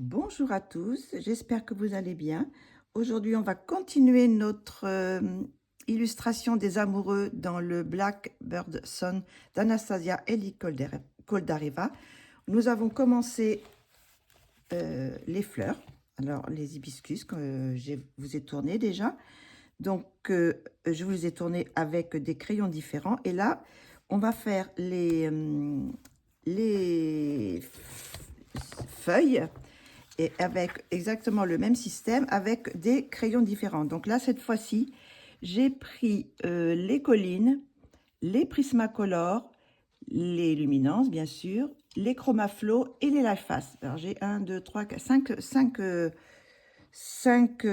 Bonjour à tous, j'espère que vous allez bien. Aujourd'hui, on va continuer notre illustration des amoureux dans le Blackbird Sun d'Anastasia Eli Koldareva. Nous avons commencé les fleurs, alors les hibiscus que je vous ai tourné déjà. Donc, je vous les ai tournés avec des crayons différents. Et là, on va faire les feuilles et avec exactement le même système avec des crayons différents. Donc là, cette fois-ci, j'ai pris les collines, les Prismacolor, les luminances, bien sûr, les Chromaflow et les Life Fast. Alors j'ai 1, 2, 3, 4, 5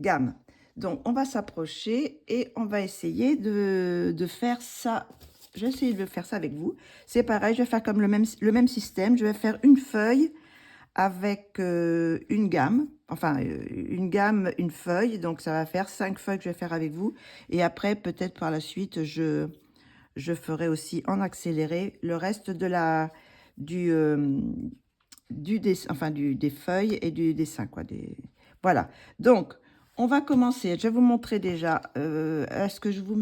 gammes. Donc on va s'approcher et on va essayer de faire ça. Je vais essayer de faire ça avec vous. C'est pareil, je vais faire comme le même système. Je vais faire une feuille avec une gamme, une gamme, une feuille, donc ça va faire 5 feuilles que je vais faire avec vous, et après peut-être par la suite je ferai aussi en accéléré le reste de du dessin, enfin des feuilles et du dessin quoi, voilà. Donc on va commencer, je vais vous montrer déjà, est-ce que je vous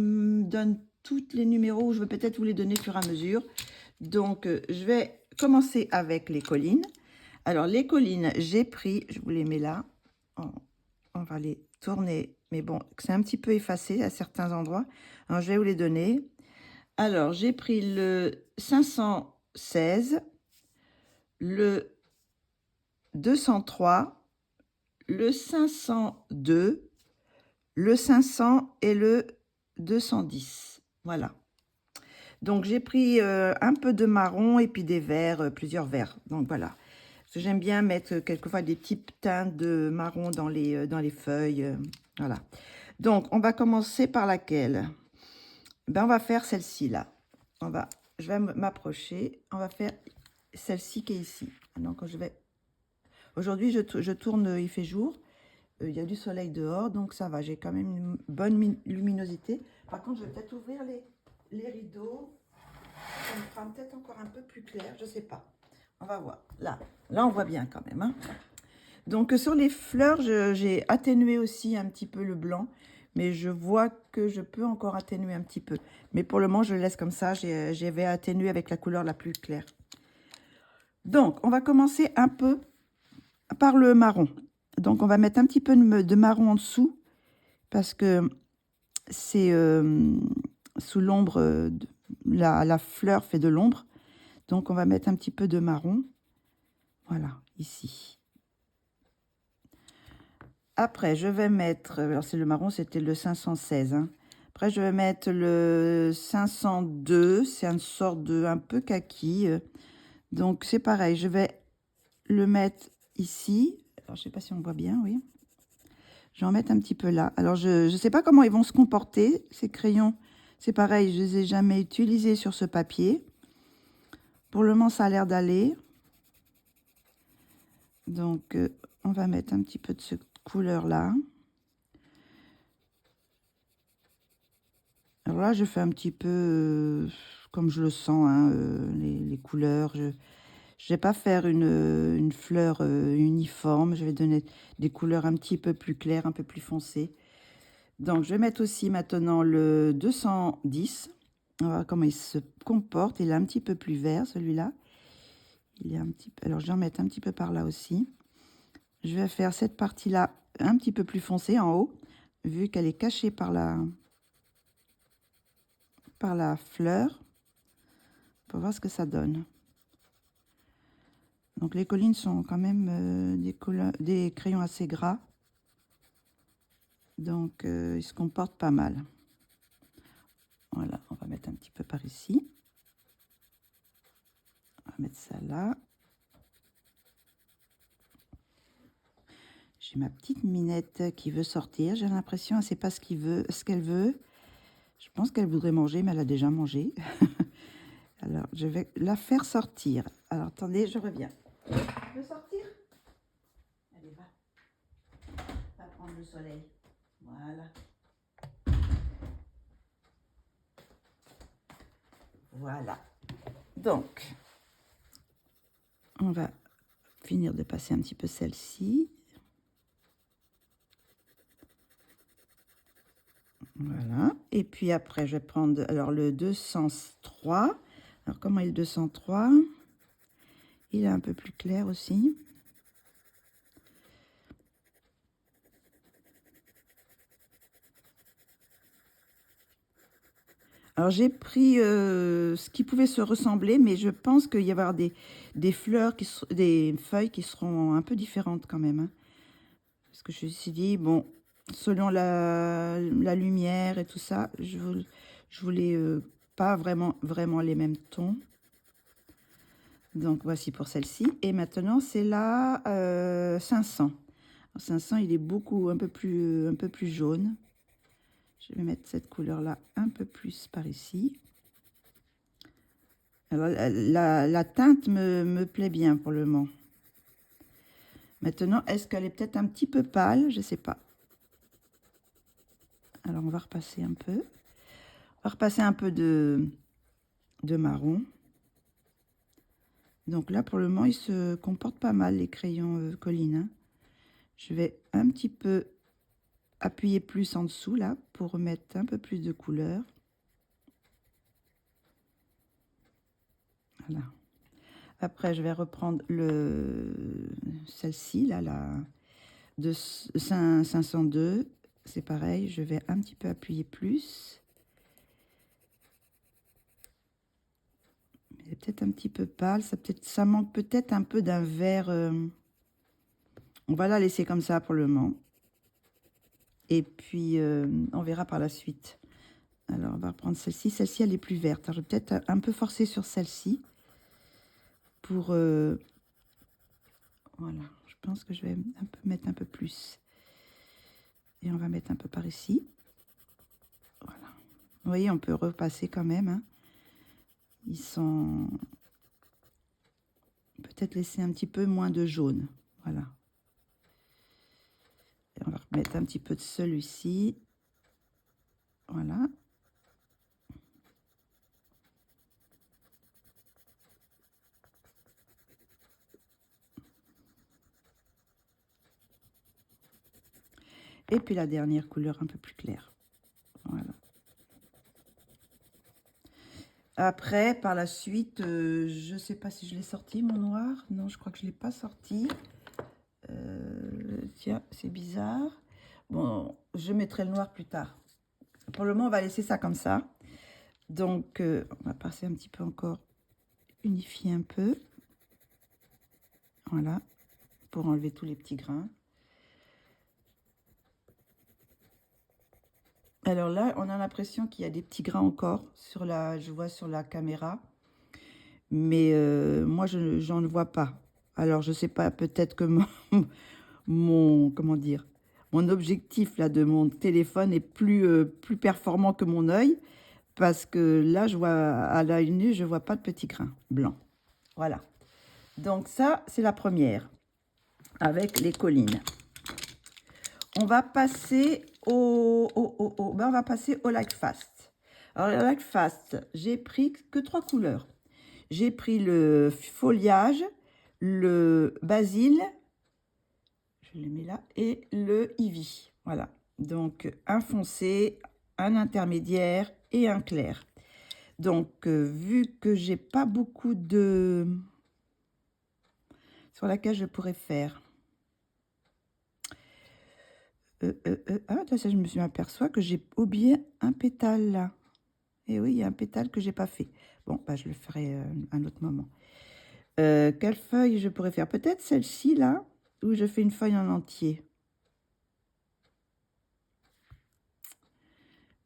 donne tous les numéros ou je vais peut-être vous les donner au fur et à mesure. Donc je vais commencer avec les collines. Alors, les collines, j'ai pris, je vous les mets là, on va les tourner, mais bon, c'est un petit peu effacé à certains endroits. Alors, je vais vous les donner. Alors, j'ai pris le 516, le 203, le 502, le 500 et le 210. Voilà. Donc, j'ai pris un peu de marron et puis des verts, plusieurs verts. Donc, voilà. Parce que j'aime bien mettre quelquefois des petites teintes de marron dans les feuilles. Voilà. Donc, on va commencer par laquelle? Ben, on va faire celle-ci, là. Je vais m'approcher. On va faire celle-ci qui est ici. Donc, aujourd'hui, je tourne, il fait jour. Il y a du soleil dehors, donc ça va. J'ai quand même une bonne luminosité. Par contre, je vais peut-être ouvrir les rideaux. Ça me fera peut-être encore un peu plus clair, je sais pas. On va voir. Là, on voit bien quand même. Hein. Donc, sur les fleurs, j'ai atténué aussi un petit peu le blanc. Mais je vois que je peux encore atténuer un petit peu. Mais pour le moment, je le laisse comme ça. J'avais atténué avec la couleur la plus claire. Donc, on va commencer un peu par le marron. Donc, on va mettre un petit peu de marron en dessous. Parce que c'est sous l'ombre, la fleur fait de l'ombre. Donc, on va mettre un petit peu de marron. Voilà, ici. Après, je vais mettre, alors c'est le marron, c'était le 516. Hein. Après, je vais mettre le 502. C'est une sorte de un peu kaki. Donc, c'est pareil. Je vais le mettre ici. Alors, je ne sais pas si on voit bien, oui. Je vais en mettre un petit peu là. Alors, je ne sais pas comment ils vont se comporter, ces crayons. C'est pareil, je ne les ai jamais utilisés sur ce papier. Pour le moment, ça a l'air d'aller. Donc, on va mettre un petit peu de cette couleur-là. Alors là, je fais un petit peu comme je le sens, hein, les couleurs. Je ne vais pas faire une fleur uniforme. Je vais donner des couleurs un petit peu plus claires, un peu plus foncées. Donc, je vais mettre aussi maintenant le 210. On va voir comment il se comporte. Il est un petit peu plus vert, celui-là. Il est un petit peu... Alors, je vais en mettre un petit peu par là aussi. Je vais faire cette partie-là un petit peu plus foncée en haut, vu qu'elle est cachée par la fleur, pour voir ce que ça donne. Donc les collines sont quand même des crayons assez gras, donc ils se comportent pas mal. Voilà, on va mettre un petit peu par ici. On va mettre ça là. J'ai ma petite minette qui veut sortir. J'ai l'impression qu'elle ne sait pas ce qu'elle veut. Je pense qu'elle voudrait manger, mais elle a déjà mangé. Alors, je vais la faire sortir. Alors, attendez, je reviens. Tu veux sortir? Allez, va. Va prendre le soleil. Voilà. Voilà. Donc, on va finir de passer un petit peu celle-ci. Voilà. Et puis après, je vais prendre alors le 203. Alors, comment est le 203? Il est un peu plus clair aussi. Alors, j'ai pris ce qui pouvait se ressembler, mais je pense qu'il y avoir des fleurs, des feuilles qui seront un peu différentes quand même, hein. Parce que je me suis dit, bon, selon la lumière et tout ça, je voulais pas vraiment les mêmes tons. Donc, voici pour celle-ci. Et maintenant, c'est la 500. Alors, 500, il est un peu plus jaune. Je vais mettre cette couleur-là un peu plus par ici. Alors, la teinte me plaît bien pour le moment. Maintenant, est-ce qu'elle est peut-être un petit peu pâle? Je ne sais pas. Alors, on va repasser un peu. On va repasser un peu de marron. Donc là, pour le moment, ils se comportent pas mal, les crayons Colline, hein. Je vais un petit peu appuyer plus en dessous, là, pour mettre un peu plus de couleur. Voilà. Après, je vais reprendre celle-ci, là, de 502. C'est pareil, je vais un petit peu appuyer plus. C'est peut-être un petit peu pâle, ça manque peut-être un peu d'un vert. On va la laisser comme ça pour le moment. Et puis, on verra par la suite. Alors, on va reprendre celle-ci. Celle-ci, elle est plus verte. Alors, je vais peut-être un peu forcer sur celle-ci. Pour... voilà, je pense que je vais mettre un peu plus. Et on va mettre un peu par ici. Voilà. Vous voyez, on peut repasser quand même, hein. Ils sont... Peut-être laisser un petit peu moins de jaune. Voilà. Et on va remettre un petit peu de celui-ci. Voilà. Et puis la dernière couleur un peu plus claire. Voilà. Après, par la suite, je ne sais pas si je l'ai sorti, mon noir. Non, je crois que je ne l'ai pas sorti. Tiens, c'est bizarre. Bon, je mettrai le noir plus tard. Pour le moment, on va laisser ça comme ça. Donc, on va passer un petit peu encore, unifier un peu. Voilà, pour enlever tous les petits grains. Alors là, on a l'impression qu'il y a des petits grains encore je vois sur la caméra. Mais moi, j'en vois pas. Alors, je sais pas, peut-être que comment dire, mon objectif là de mon téléphone est plus performant que mon œil. Parce que là, je vois à l'œil nu, je vois pas de petits grains blancs. Voilà. Donc ça, c'est la première avec les collines. On va passer on va passer au Like Fast. Alors, le Like Fast, j'ai pris que 3 couleurs. J'ai pris le foliage, le basil, je le mets là, et le ivy. Voilà. Donc, un foncé, un intermédiaire et un clair. Donc, vu que j'ai pas beaucoup de... sur laquelle je pourrais faire... Ah, là, ça, je me suis aperçue que j'ai oublié un pétale là. Et oui, il y a un pétale que j'ai pas fait. Bon, bah, je le ferai un autre moment. Quelle feuille je pourrais faire? Peut-être celle-ci là, où je fais une feuille en entier.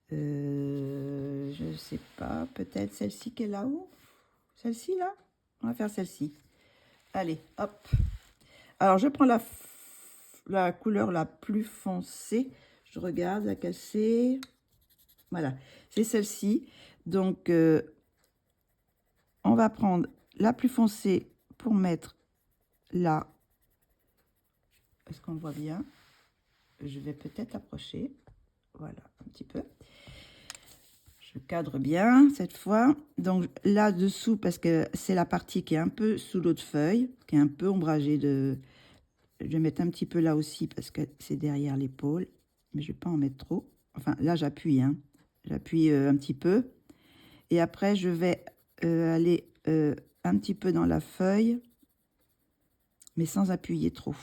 Je sais pas, peut-être celle-ci qui est là-haut. Celle-ci là? On va faire celle-ci. Allez, hop. Alors, je prends la couleur la plus foncée. Je regarde laquelle c'est. Voilà, c'est celle-ci. Donc, on va prendre la plus foncée pour mettre là. Est-ce qu'on voit bien? Je vais peut-être approcher. Voilà, un petit peu. Je Je cadre bien cette fois. Donc là-dessous, parce que c'est la partie qui est un peu sous l'autre feuille, qui est un peu ombragée de... Je vais mettre un petit peu là aussi parce que c'est derrière l'épaule. Mais je ne vais pas en mettre trop. Enfin, là, j'appuie. Hein. J'appuie un petit peu. Et après, je vais aller un petit peu dans la feuille, mais sans appuyer trop.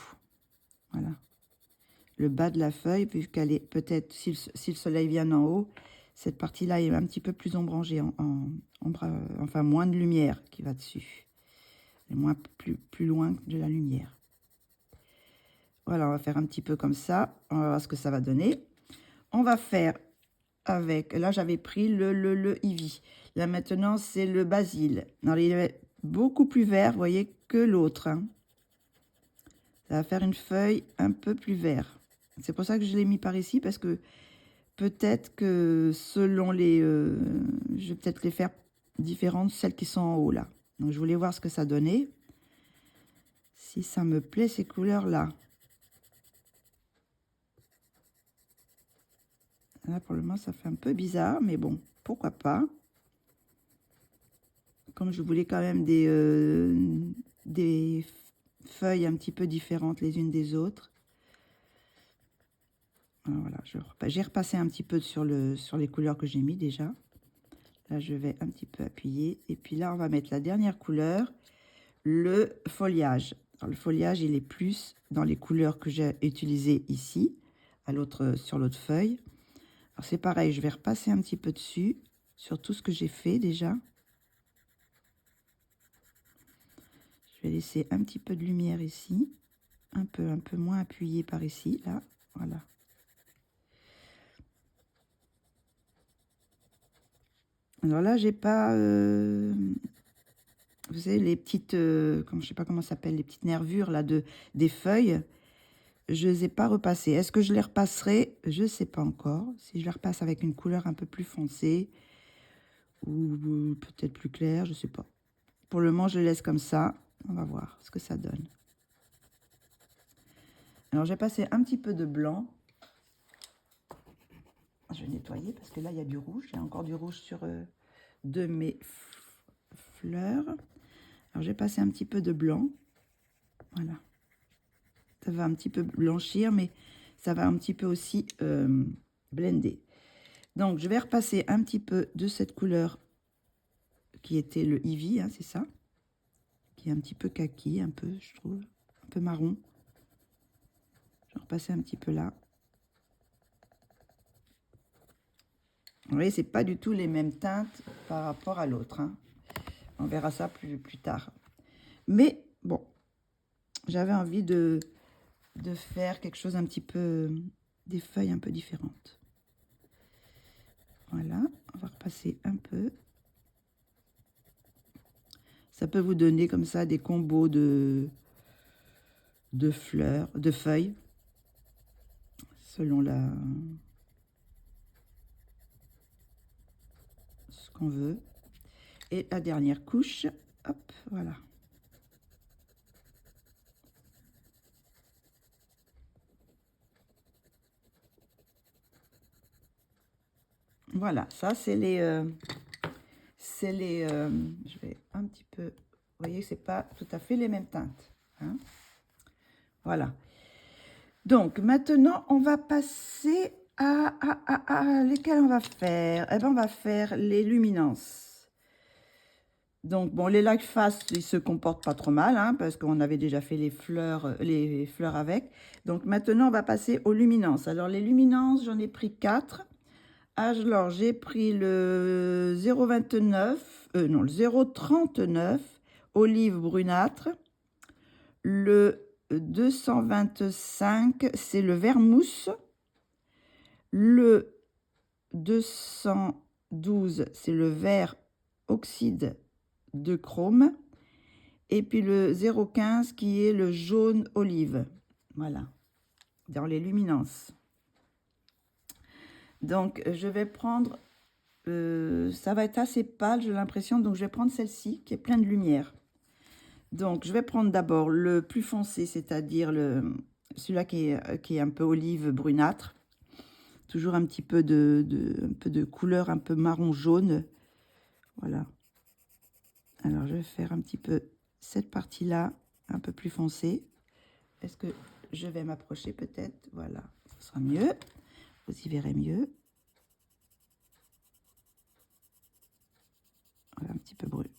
Voilà. Le bas de la feuille, puisqu'elle est peut-être, si le soleil vient en haut, cette partie-là est un petit peu plus ombragée, enfin moins de lumière qui va dessus. Et plus loin de la lumière. Voilà, on va faire un petit peu comme ça. On va voir ce que ça va donner. On va faire avec, là j'avais pris le Ivy. Là maintenant c'est le Basil. Alors il est beaucoup plus vert, vous voyez, que l'autre. Hein. Ça va faire une feuille un peu plus vert. C'est pour ça que je l'ai mis par ici, parce que peut-être que selon les... je vais peut-être les faire différentes, celles qui sont en haut là. Donc je voulais voir ce que ça donnait. Si ça me plaît ces couleurs-là. Là pour le moment ça fait un peu bizarre, mais bon, pourquoi pas. Comme je voulais quand même des feuilles un petit peu différentes les unes des autres. Alors voilà, j'ai repassé un petit peu sur les couleurs que j'ai mis déjà. Là, je vais un petit peu appuyer. Et puis là, on va mettre la dernière couleur, le foliage. Alors, le foliage, il est plus dans les couleurs que j'ai utilisées ici, sur l'autre feuille. Alors, c'est pareil, je vais repasser un petit peu dessus, sur tout ce que j'ai fait déjà. Je vais laisser un petit peu de lumière ici, un peu moins appuyé par ici, là, voilà. Alors là, j'ai pas, vous savez, les petites, je sais pas comment ça s'appelle, les petites nervures là des feuilles. Je les ai pas repassées. Est-ce que je les repasserai? Je sais pas encore. Si je les repasse avec une couleur un peu plus foncée ou peut-être plus claire, je sais pas. Pour le moment, je les laisse comme ça. On va voir ce que ça donne. Alors, j'ai passé un petit peu de blanc. Je vais nettoyer parce que là, il y a du rouge. Il y a encore du rouge sur de mes fleurs. Alors, j'ai passé un petit peu de blanc. Voilà. Ça va un petit peu blanchir, mais ça va un petit peu aussi blender. Donc, je vais repasser un petit peu de cette couleur qui était le Ivy, hein, c'est ça. Qui est un petit peu kaki, un peu, je trouve. Un peu marron. Je vais repasser un petit peu là. Vous voyez, c'est pas du tout les mêmes teintes par rapport à l'autre. Hein. On verra ça plus tard. Mais, bon, j'avais envie de faire quelque chose un petit peu... des feuilles un peu différentes. Voilà, on va repasser un peu. Ça peut vous donner comme ça des combos de fleurs, de feuilles, selon ce qu'on veut. Et la dernière couche, hop, voilà. Voilà, ça c'est les... je vais un petit peu... Vous voyez, c'est pas tout à fait les mêmes teintes. Hein. Voilà. Donc, maintenant, on va passer à lesquels on va faire. Eh bien, on va faire les luminances. Donc, bon, les light face, ils se comportent pas trop mal, hein, parce qu'on avait déjà fait les fleurs avec. Donc, maintenant, on va passer aux luminances. Alors, les luminances, j'en ai pris 4. Alors, j'ai pris le 0,29, non, le 0,39 olive brunâtre. Le 225, c'est le vermousse. Le 212, c'est le vert oxyde de chrome. Et puis le 0,15 qui est le jaune olive. Voilà, dans les luminances. Donc, je vais prendre, ça va être assez pâle, j'ai l'impression, donc je vais prendre celle-ci qui est pleine de lumière. Donc, je vais prendre d'abord le plus foncé, c'est-à-dire celui-là qui est un peu olive brunâtre. De toujours un petit peu un peu de couleur un peu marron jaune. Voilà. Alors je vais faire un petit peu cette partie là un peu plus foncée. Est-ce que je vais m'approcher peut-être? Voilà, ce sera mieux, vous y verrez mieux. Voilà, un petit peu brûler,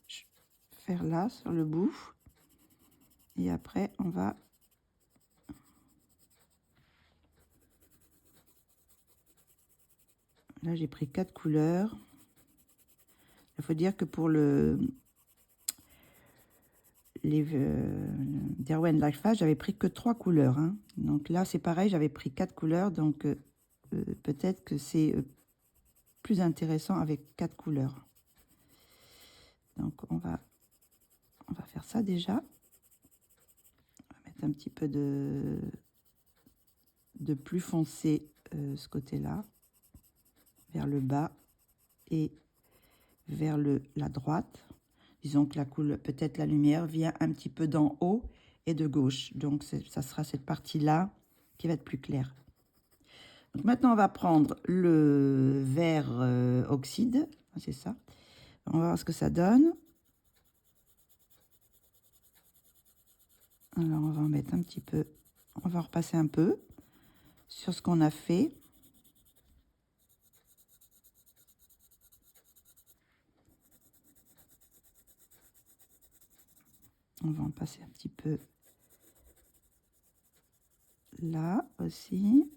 faire là sur le bout, et après on va là j'ai pris 4 couleurs. Il faut dire que pour les Derwent Life Fast, j'avais pris que 3 couleurs, hein. Donc là c'est pareil, j'avais pris 4 couleurs, donc peut-être que c'est plus intéressant avec 4 couleurs. Donc on va faire ça déjà. On va mettre un petit peu de plus foncé ce côté-là, vers le bas et vers la droite. Disons que la couleur, peut-être la lumière vient un petit peu d'en haut et de gauche. Donc ça sera cette partie-là qui va être plus claire. Donc maintenant on va prendre le vert oxyde, c'est ça. On va voir ce que ça donne. Alors on va en mettre un petit peu, on va repasser un peu sur ce qu'on a fait. On va en passer un petit peu là aussi.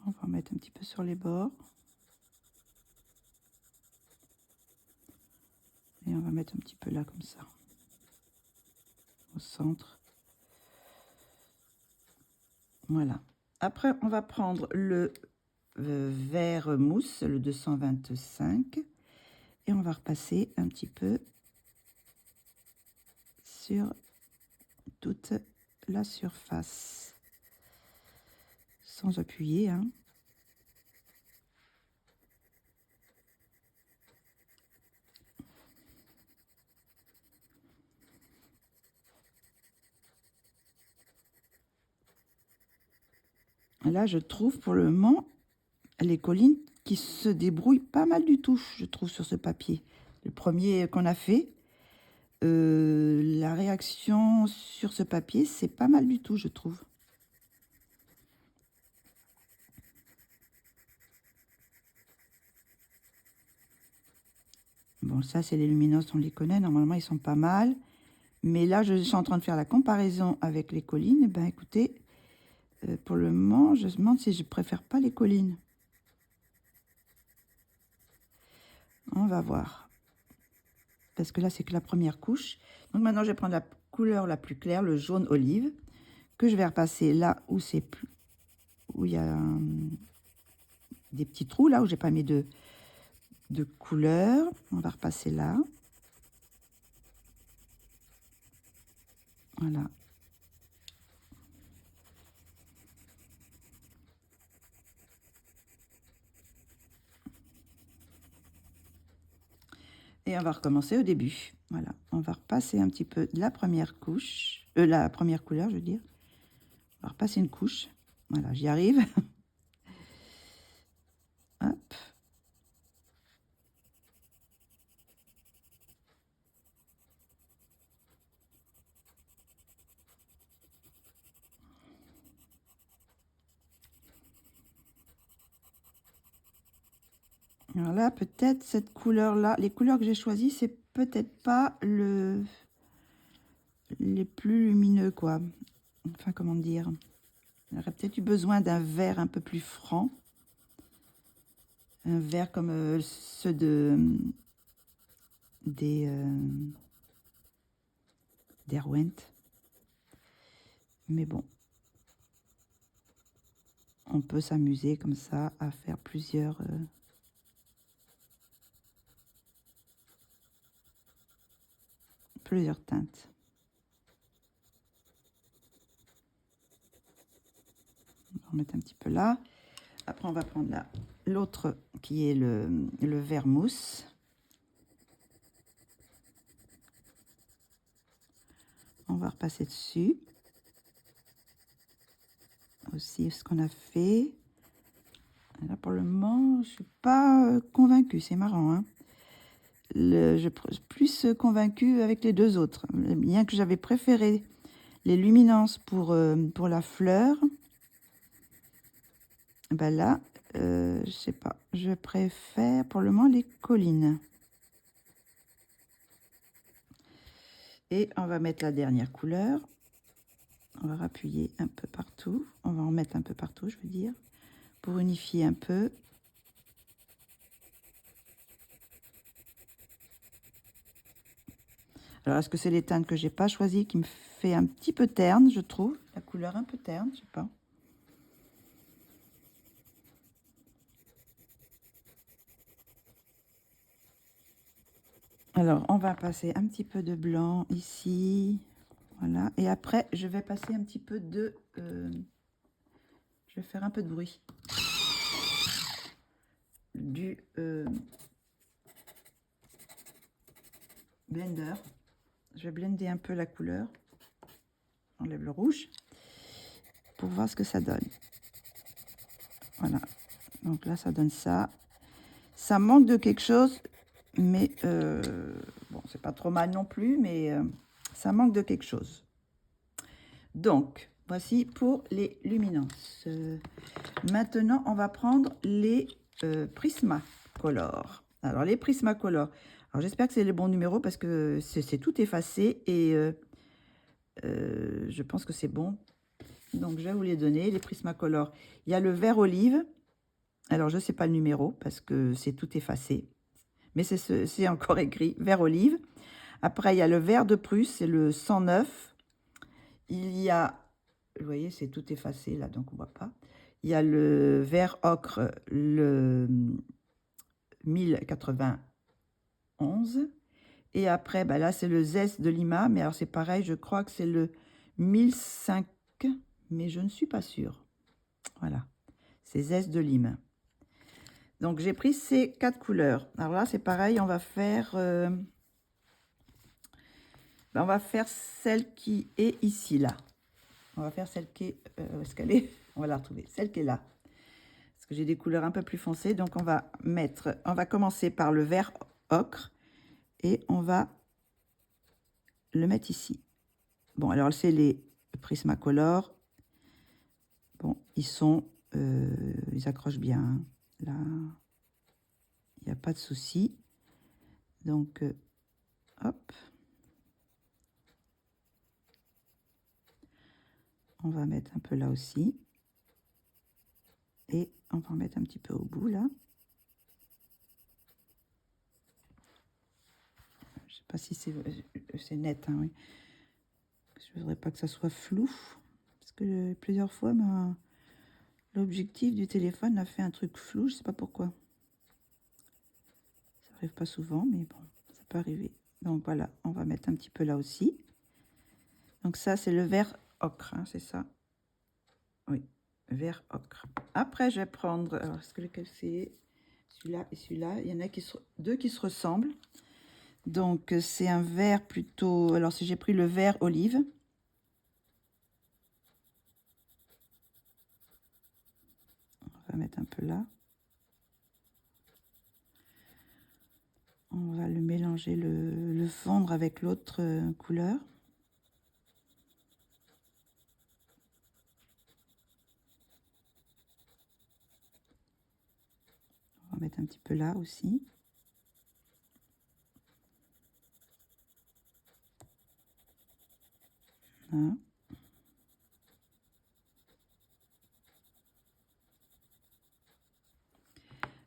On va en mettre un petit peu sur les bords. Et on va mettre un petit peu là comme ça, au centre. Voilà. Après, on va prendre le vert mousse, le 225, et on va repasser un petit peu sur toute la surface, sans appuyer, hein. Là, je trouve pour le moment les collines qui se débrouillent pas mal du tout, je trouve, sur ce papier. Le premier qu'on a fait, la réaction sur ce papier, c'est pas mal du tout, je trouve. Bon, ça, c'est les lumineuses, on les connaît. Normalement, ils sont pas mal. Mais là, je suis en train de faire la comparaison avec les collines. Ben, écoutez, pour le moment, je me demande si je préfère pas les collines. On va voir. Parce que là, c'est que la première couche. Donc maintenant, je vais prendre la couleur la plus claire, le jaune olive, que je vais repasser là où c'est plus, où il y a des petits trous, là où j'ai pas mis de couleur. On va repasser là. Voilà. Et on va recommencer au début. Voilà, on va repasser un petit peu de la première couche, la première couleur, je veux dire. On va repasser une couche. Voilà, j'y arrive. Hop. Alors là, peut-être cette couleur-là, les couleurs que j'ai choisies, c'est peut-être pas les plus lumineux, quoi. Enfin, comment dire. J'aurais peut-être eu besoin d'un vert un peu plus franc. Un vert comme ceux des Derwent. Mais bon, on peut s'amuser comme ça à faire plusieurs teintes. On va remettre un petit peu là. Après, on va prendre l'autre qui est le vert mousse. On va repasser dessus. Aussi ce qu'on a fait. Là, pour le moment, je suis pas convaincue. C'est marrant, hein. Je suis plus convaincue avec les deux autres. Bien que j'avais préféré les luminances pour la fleur. Ben là, je sais pas. Je préfère pour le moment les collines. Et on va mettre la dernière couleur. On va appuyer un peu partout. On va en mettre un peu partout, je veux dire, pour unifier un peu. Alors, est-ce que c'est les teintes que j'ai pas choisies qui me fait un petit peu terne, je trouve. La couleur un peu terne, je sais pas. Alors, on va passer un petit peu de blanc ici. Voilà. Et après, je vais passer un petit peu de... je vais faire un peu de bruit. Du blender. Je vais blender un peu la couleur. Enlève le rouge. Pour voir ce que ça donne. Voilà. Donc là, ça donne ça. Ça manque de quelque chose. Mais bon, c'est pas trop mal non plus. Mais ça manque de quelque chose. Donc, voici pour les luminances. Maintenant, on va prendre les Prismacolor. Alors, les Prismacolor. Alors, j'espère que c'est le bon numéro parce que c'est tout effacé et je pense que c'est bon. Donc, je vais vous les donner, les Prismacolor. Il y a le vert olive. Alors, je ne sais pas le numéro parce que c'est tout effacé. Mais c'est encore écrit vert olive. Après, il y a le vert de Prusse, c'est le 109. Il y a, vous voyez, c'est tout effacé là, donc on ne voit pas. Il y a le vert ocre, le 1091. Et après, bah là, c'est le zeste de Lima. Mais alors, c'est pareil, je crois que c'est le 1005. Mais je ne suis pas sûre. Voilà. C'est zeste de Lime. Donc, j'ai pris ces 4 couleurs. Alors là, c'est pareil, on va faire... on va faire celle qui est ici, là. On va faire celle qui est... où est-ce qu'elle est? On va la retrouver. Celle qui est là. Parce que j'ai des couleurs un peu plus foncées. Donc, on va commencer par le vert ocre. Et on va le mettre ici. Bon, alors, c'est les Prismacolor. Bon, ils accrochent bien. Hein. Là, il n'y a pas de souci. Donc, hop. On va mettre un peu là aussi. Et on va en mettre un petit peu au bout, là. Je ne sais pas si c'est net, hein, oui. Je ne voudrais pas que ça soit flou. Parce que plusieurs fois, l'objectif du téléphone a fait un truc flou. Je ne sais pas pourquoi. Ça n'arrive pas souvent, mais bon, ça peut arriver. Donc voilà, on va mettre un petit peu là aussi. Donc ça, c'est le vert ocre, hein, c'est ça? Oui, vert ocre. Après, je vais prendre... Alors, est-ce que lequel c'est? Celui-là et celui-là. Il y en a deux qui se ressemblent. Donc, c'est un vert plutôt... Alors, si j'ai pris le vert olive. On va mettre un peu là. On va le mélanger, le fondre avec l'autre couleur. On va mettre un petit peu là aussi. Voilà.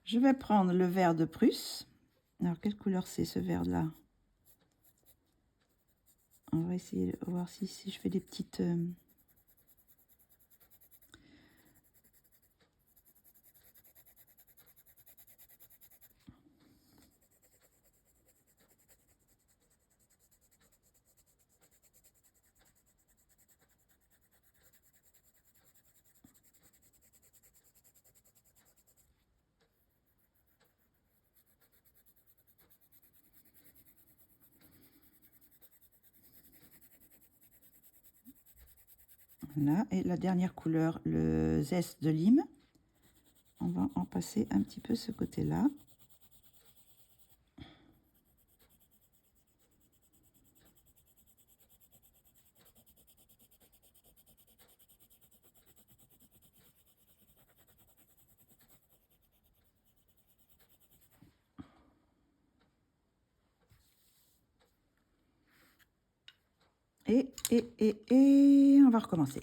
Je vais prendre le vert de Prusse. Alors, quelle couleur c'est ce vert-là? On va essayer de voir si je fais des petites... Là, et la dernière couleur, le zeste de lime. On va en passer un petit peu ce côté-là. Et on va recommencer.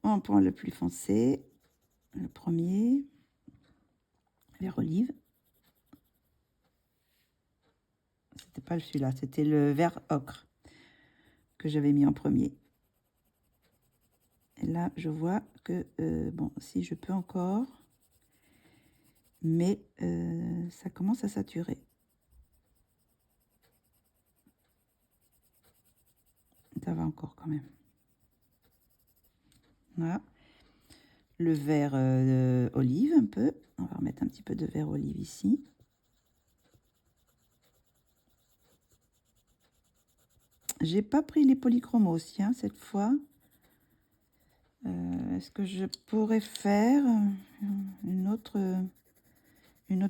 On prend le plus foncé, le premier, vert olive. C'était pas celui-là, c'était le vert ocre que j'avais mis en premier. Et là, je vois que, bon, si je peux encore, mais ça commence à saturer. Ça va encore quand même. Voilà. Le vert olive un peu. On va remettre un petit peu de vert olive ici. J'ai pas pris les polychromos tiens, cette fois. Est-ce que je pourrais faire une autre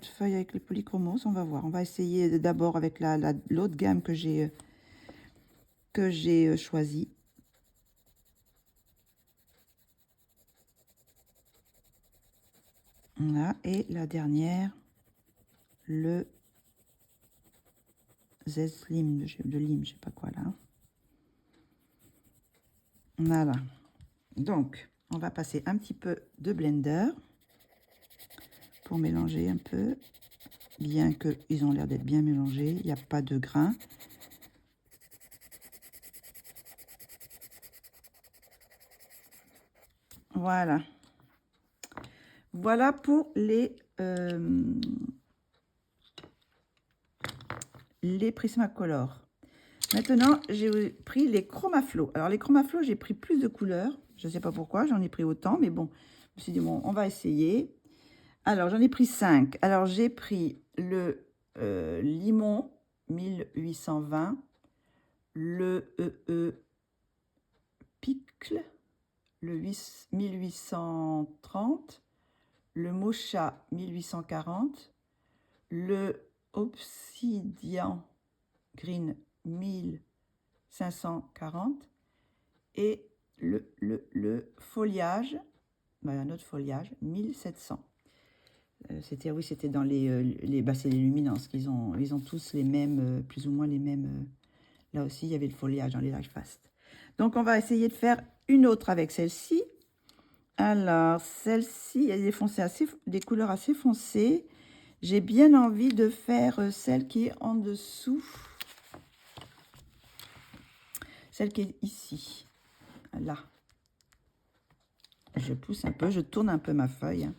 feuille avec les polychromos? On va voir. On va essayer d'abord avec l'autre gamme que j'ai choisie. Voilà. Et la dernière, le zeste lime de lime, je sais pas quoi là. Voilà. Donc, on va passer un petit peu de blender pour mélanger un peu, bien qu'ils ont l'air d'être bien mélangés. Il n'y a pas de grains. Voilà. Voilà pour les Prismacolor. Maintenant, j'ai pris les Chromaflow. Alors, les Chromaflow, j'ai pris plus de couleurs. Je ne sais pas pourquoi, j'en ai pris autant, mais bon, je me suis dit, bon, on va essayer. Alors, j'en ai pris 5. Alors, j'ai pris le Limon 1820, le Picle, le 1830, le Mocha 1840, le Obsidian Green 1540 et le foliage, un autre foliage 1700. C'était oui, c'était dans c'est les luminances qu'ils ont, ils ont tous les mêmes, plus ou moins les mêmes. Là aussi, il y avait le foliage dans les Light Fast. Donc, on va essayer de faire une autre avec celle-ci. Alors, celle-ci, il y a des couleurs assez foncées. J'ai bien envie de faire celle qui est en dessous. Celle qui est ici. Là. Je pousse un peu, je tourne un peu ma feuille.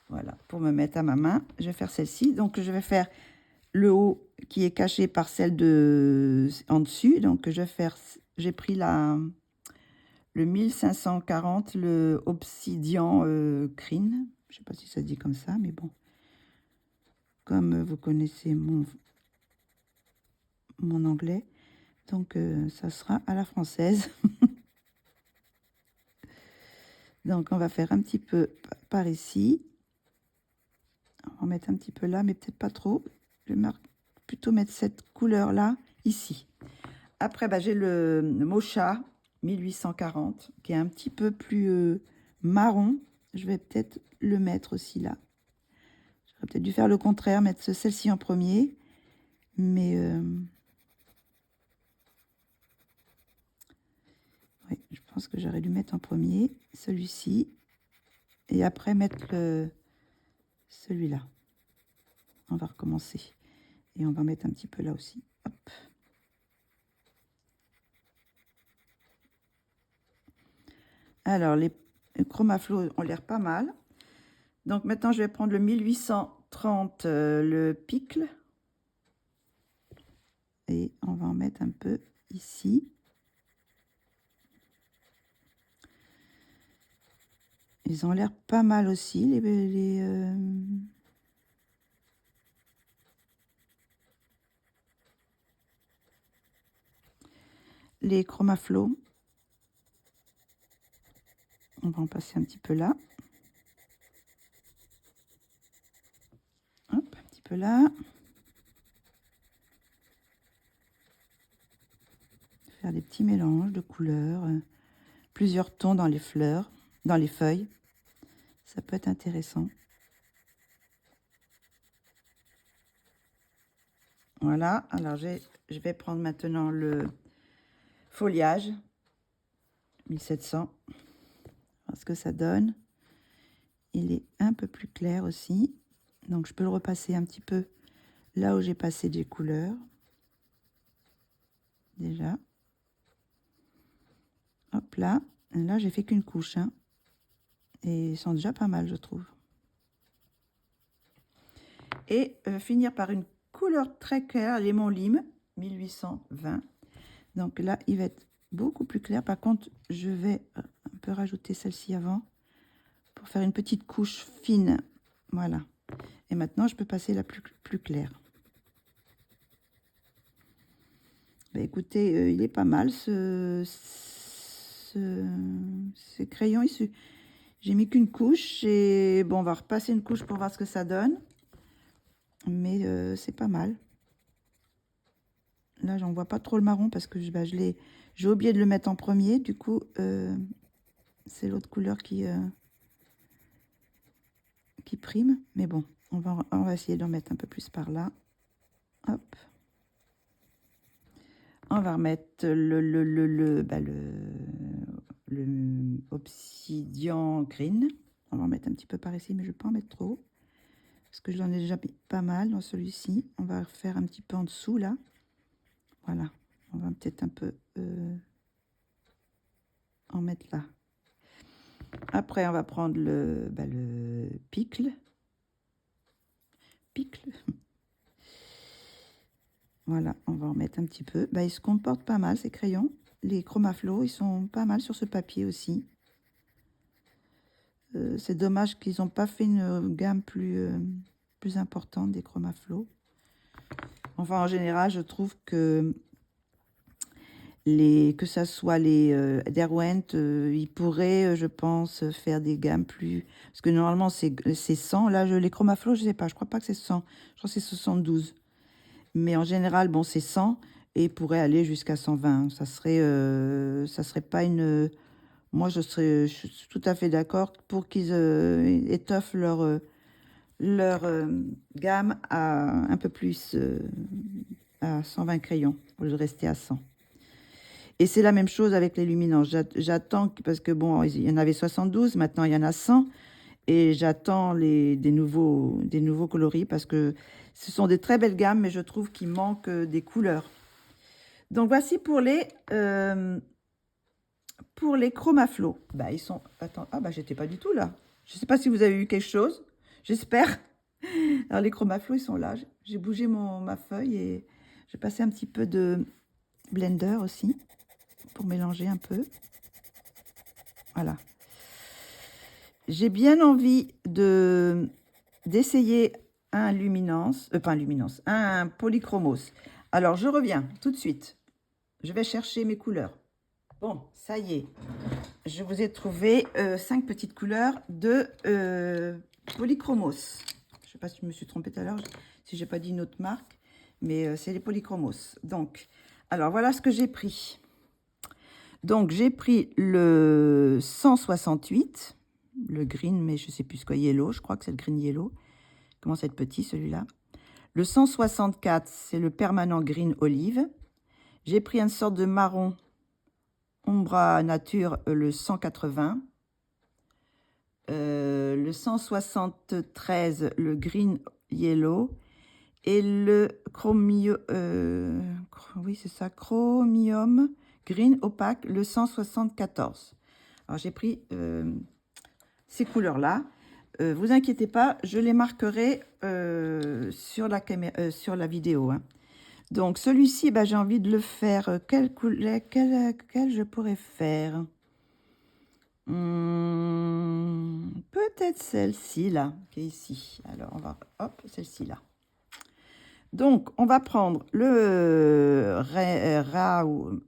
Voilà, pour me mettre à ma main, je vais faire celle-ci. Donc, je vais faire le haut qui est caché par celle en dessus. Donc, j'ai pris le 1540, le Obsidian Green. Je ne sais pas si ça se dit comme ça, mais bon. Comme vous connaissez mon anglais, donc ça sera à la française. Donc, on va faire un petit peu par ici. On va mettre un petit peu là, mais peut-être pas trop. Je vais plutôt mettre cette couleur-là ici. Après, j'ai le Mocha 1840, qui est un petit peu plus marron. Je vais peut-être le mettre aussi là. J'aurais peut-être dû faire le contraire, mettre celle-ci en premier. Mais oui, je pense que j'aurais dû mettre en premier celui-ci. Et après mettre celui-là. On va recommencer. Et on va mettre un petit peu là aussi. Hop. Alors, les Chromaflow ont l'air pas mal. Donc, maintenant, je vais prendre le 1830, le Picle. Et on va en mettre un peu ici. Ils ont l'air pas mal aussi, les Chromaflow. On va en passer un petit peu là. Hop, un petit peu là. Faire des petits mélanges de couleurs, plusieurs tons dans les fleurs, dans les feuilles. Ça peut être intéressant. Voilà, alors je vais prendre maintenant le foliage 1700. Voir ce que ça donne. Il est un peu plus clair aussi. Donc je peux le repasser un petit peu là où j'ai passé des couleurs. Déjà. Hop là. Là, j'ai fait qu'une couche. Hein. Et ils sont déjà pas mal, je trouve. Et finir par une couleur très claire, lemon lime, 1820. Donc là, il va être beaucoup plus clair. Par contre, je vais un peu rajouter celle-ci avant pour faire une petite couche fine. Voilà. Et maintenant, je peux passer la plus claire. Bah, écoutez, il est pas mal ce crayon. J'ai mis qu'une couche et bon, on va repasser une couche pour voir ce que ça donne. Mais c'est pas mal. Là, j'en vois pas trop le marron parce que j'ai oublié de le mettre en premier. Du coup, c'est l'autre couleur qui prime. Mais bon, on va essayer d'en mettre un peu plus par là. Hop. On va remettre le obsidian green. On va en mettre un petit peu par ici, mais je ne vais pas en mettre trop. Parce que j'en ai déjà mis pas mal dans celui-ci. On va faire un petit peu en dessous, là. Voilà. On va peut-être un peu en mettre là. Après, on va prendre le picle. Picle. Voilà, on va en mettre un petit peu. Ils se comportent pas mal, ces crayons. Les Chromaflo, ils sont pas mal sur ce papier aussi. C'est dommage qu'ils n'ont pas fait une gamme plus importante des Chromaflo. Enfin, en général, je trouve que ça soit les Derwent, ils pourraient, je pense, faire des gammes plus... Parce que normalement, c'est 100. Là, les Chromaflo, je ne sais pas, je crois pas que c'est 100. Je crois que c'est 72. Mais en général, bon, c'est 100 et pourrait aller jusqu'à 120. Ça serait pas une... Moi, je suis tout à fait d'accord pour qu'ils étoffent leur gamme à un peu plus, à 120 crayons, au lieu de rester à 100. Et c'est la même chose avec les luminances. J'attends, parce que bon, il y en avait 72, maintenant il y en a 100. Et j'attends des nouveaux coloris parce que ce sont des très belles gammes, mais je trouve qu'il manque des couleurs. Donc voici pour les Chromaflo. Ils sont... Attends, j'étais pas du tout là. Je sais pas si vous avez eu quelque chose. J'espère. Alors les Chromaflo, ils sont là. J'ai bougé ma feuille et j'ai passé un petit peu de blender aussi pour mélanger un peu. Voilà. J'ai bien envie d'essayer un un polychromos. Alors, je reviens tout de suite. Je vais chercher mes couleurs. Bon, ça y est. Je vous ai trouvé 5 petites couleurs de polychromos. Je ne sais pas si je me suis trompée tout à l'heure, si j'ai pas dit une autre marque, mais c'est les polychromos. Donc, alors voilà ce que j'ai pris. Donc, j'ai pris le 168. Le green, mais je ne sais plus ce quoi, yellow, je crois que c'est le green yellow. Il commence à être petit celui-là. Le 164, c'est le permanent green olive. J'ai pris une sorte de marron Ombra Nature, le 180. Le 173, le green yellow. Et le chromium green opaque, le 174. Alors j'ai pris... ces couleurs-là, vous inquiétez pas, je les marquerai sur la vidéo. Hein. Donc celui-ci, j'ai envie de le faire. Quelle je pourrais faire? Peut-être celle-ci là, qui est ici. Alors on va, hop, celle-ci là. Donc on va prendre le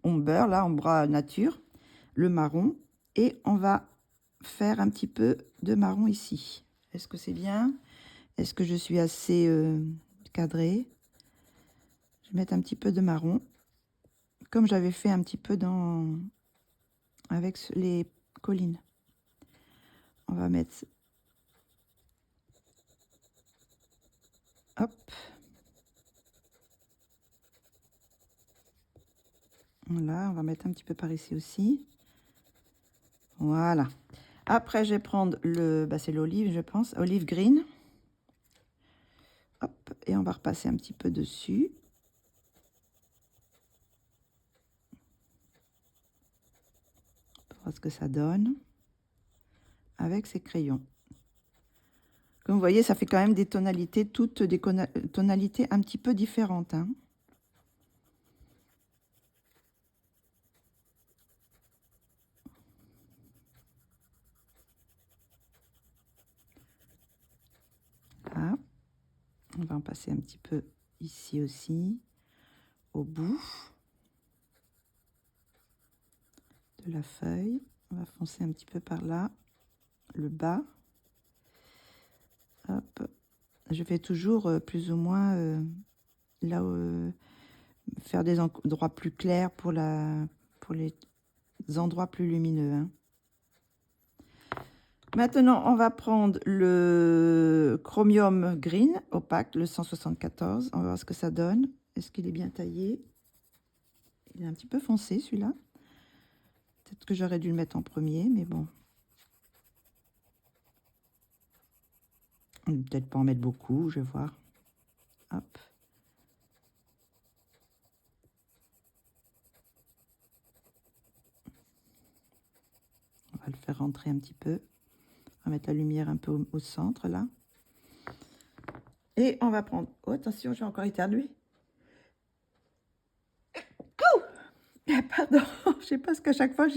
Umber, là, Ombra Nature, le marron, et on va faire un petit peu de marron ici. Est-ce que c'est bien? Est-ce que je suis assez cadrée? Je vais mettre un petit peu de marron, comme j'avais fait un petit peu avec les collines. On va mettre... Hop. Là, on va mettre un petit peu par ici aussi. Voilà. Après, je vais prendre le... c'est l'olive, je pense. Olive green. Hop. Et on va repasser un petit peu dessus. Pour voir ce que ça donne. Avec ces crayons. Comme vous voyez, ça fait quand même des tonalités, toutes des tonalités un petit peu différentes. Hein. Là. On va en passer un petit peu ici aussi, au bout de la feuille. On va foncer un petit peu par là, le bas. Hop. Je fais toujours plus ou moins là faire des endroits plus clairs pour les endroits plus lumineux. Hein. Maintenant, on va prendre le chromium green opaque, le 174. On va voir ce que ça donne. Est-ce qu'il est bien taillé? Il est un petit peu foncé, celui-là. Peut-être que j'aurais dû le mettre en premier, mais bon. Peut-être pas en mettre beaucoup, je vais voir. Hop. On va le faire rentrer un petit peu. On va mettre la lumière un peu au centre, là. Et on va prendre... Oh, attention, j'ai encore éternué. Oh, pardon, je sais pas ce qu'à chaque fois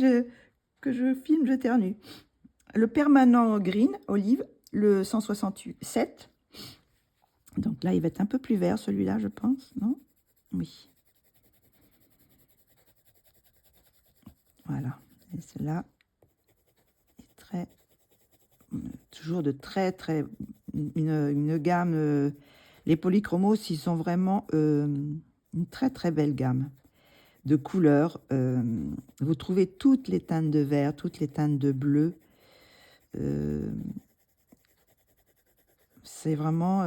que je filme, j'éternue. Le permanent green, olive, le 167. Donc là, il va être un peu plus vert, celui-là, je pense, non? Oui. Voilà. Et cela est très... toujours de très, très... Une gamme... les polychromos, ils sont vraiment une très, très belle gamme de couleurs. Vous trouvez toutes les teintes de vert, toutes les teintes de bleu. C'est vraiment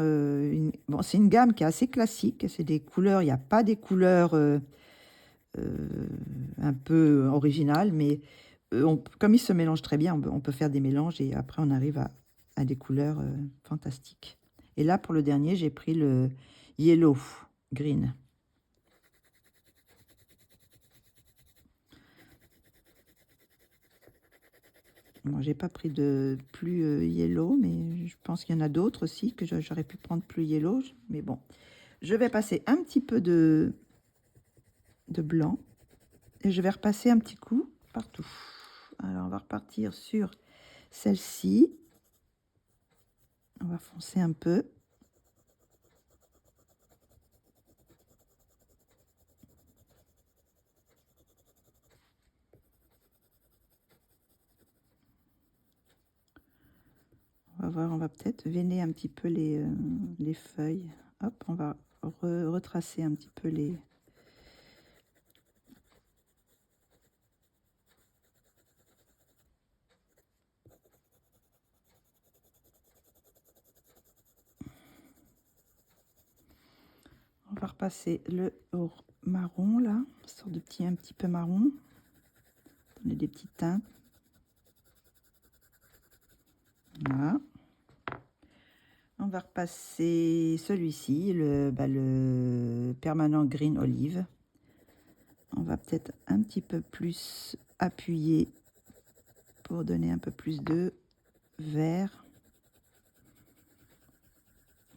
c'est une gamme qui est assez classique. C'est des couleurs, il n'y a pas des couleurs un peu originales, mais comme ils se mélangent très bien, on peut faire des mélanges et après on arrive à des couleurs fantastiques. Et là, pour le dernier, j'ai pris le yellow green. Bon, j'ai pas pris de plus yellow, mais je pense qu'il y en a d'autres aussi que j'aurais pu prendre plus yellow. Mais bon, je vais passer un petit peu de blanc et je vais repasser un petit coup partout. Alors, on va repartir sur celle-ci. On va foncer un peu. On va voir, on va peut-être veiner un petit peu les feuilles. Hop, on va retracer un petit peu les... On va repasser le marron, là, une sorte de un petit peu marron. Donner des petites teintes. Voilà. On va repasser celui-ci, le permanent green olive. On va peut-être un petit peu plus appuyer pour donner un peu plus de vert.